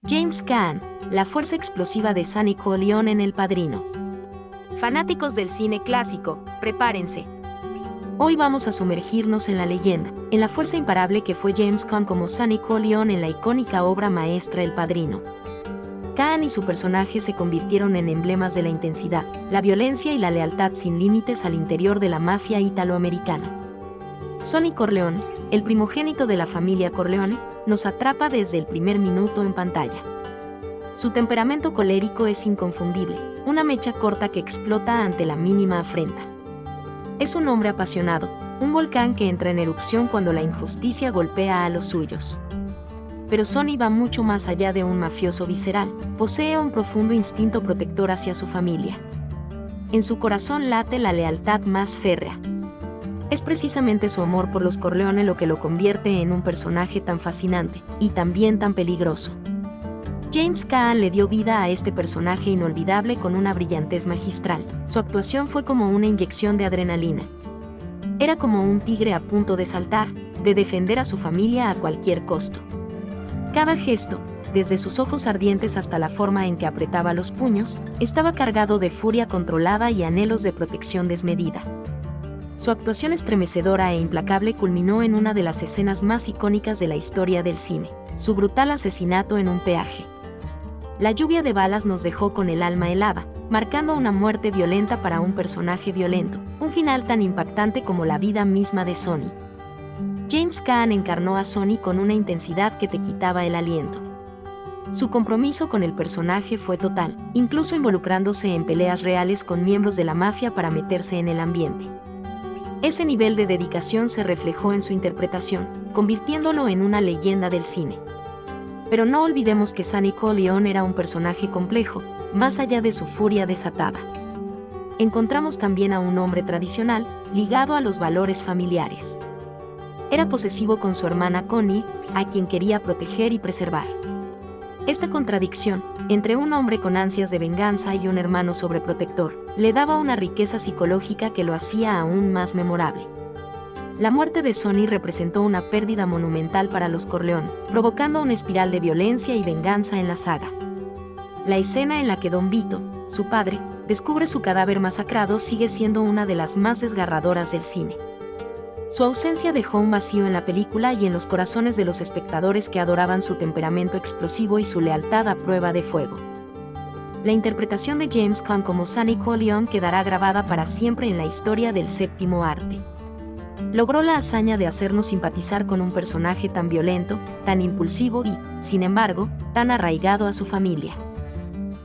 James Caan, la fuerza explosiva de Sonny Corleone en El Padrino. Fanáticos del cine clásico, prepárense. Hoy vamos a sumergirnos en la leyenda, en la fuerza imparable que fue James Caan como Sonny Corleone en la icónica obra maestra El Padrino. Caan y su personaje se convirtieron en emblemas de la intensidad, la violencia y la lealtad sin límites al interior de la mafia italoamericana. Sonny Corleone, el primogénito de la familia Corleone, nos atrapa desde el primer minuto en pantalla. Su temperamento colérico es inconfundible, una mecha corta que explota ante la mínima afrenta. Es un hombre apasionado, un volcán que entra en erupción cuando la injusticia golpea a los suyos. Pero Sonny va mucho más allá de un mafioso visceral, posee un profundo instinto protector hacia su familia. En su corazón late la lealtad más férrea. Es precisamente su amor por los Corleone lo que lo convierte en un personaje tan fascinante, y también tan peligroso. James Caan le dio vida a este personaje inolvidable con una brillantez magistral. Su actuación fue como una inyección de adrenalina. Era como un tigre a punto de saltar, de defender a su familia a cualquier costo. Cada gesto, desde sus ojos ardientes hasta la forma en que apretaba los puños, estaba cargado de furia controlada y anhelos de protección desmedida. Su actuación estremecedora e implacable culminó en una de las escenas más icónicas de la historia del cine, su brutal asesinato en un peaje. La lluvia de balas nos dejó con el alma helada, marcando una muerte violenta para un personaje violento, un final tan impactante como la vida misma de Sonny. James Caan encarnó a Sonny con una intensidad que te quitaba el aliento. Su compromiso con el personaje fue total, incluso involucrándose en peleas reales con miembros de la mafia para meterse en el ambiente. Ese nivel de dedicación se reflejó en su interpretación, convirtiéndolo en una leyenda del cine. Pero no olvidemos que Sonny Corleone era un personaje complejo, más allá de su furia desatada. Encontramos también a un hombre tradicional, ligado a los valores familiares. Era posesivo con su hermana Connie, a quien quería proteger y preservar. Esta contradicción, entre un hombre con ansias de venganza y un hermano sobreprotector, le daba una riqueza psicológica que lo hacía aún más memorable. La muerte de Sonny representó una pérdida monumental para los Corleone, provocando una espiral de violencia y venganza en la saga. La escena en la que Don Vito, su padre, descubre su cadáver masacrado sigue siendo una de las más desgarradoras del cine. Su ausencia dejó un vacío en la película y en los corazones de los espectadores que adoraban su temperamento explosivo y su lealtad a prueba de fuego. La interpretación de James Caan como Sonny Corleone quedará grabada para siempre en la historia del séptimo arte. Logró la hazaña de hacernos simpatizar con un personaje tan violento, tan impulsivo y, sin embargo, tan arraigado a su familia.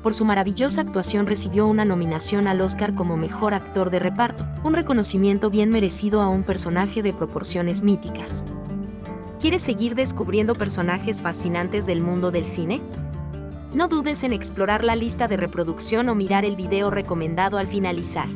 Por su maravillosa actuación recibió una nominación al Oscar como Mejor Actor de Reparto, un reconocimiento bien merecido a un personaje de proporciones míticas. ¿Quieres seguir descubriendo personajes fascinantes del mundo del cine? No dudes en explorar la lista de reproducción o mirar el video recomendado al finalizar.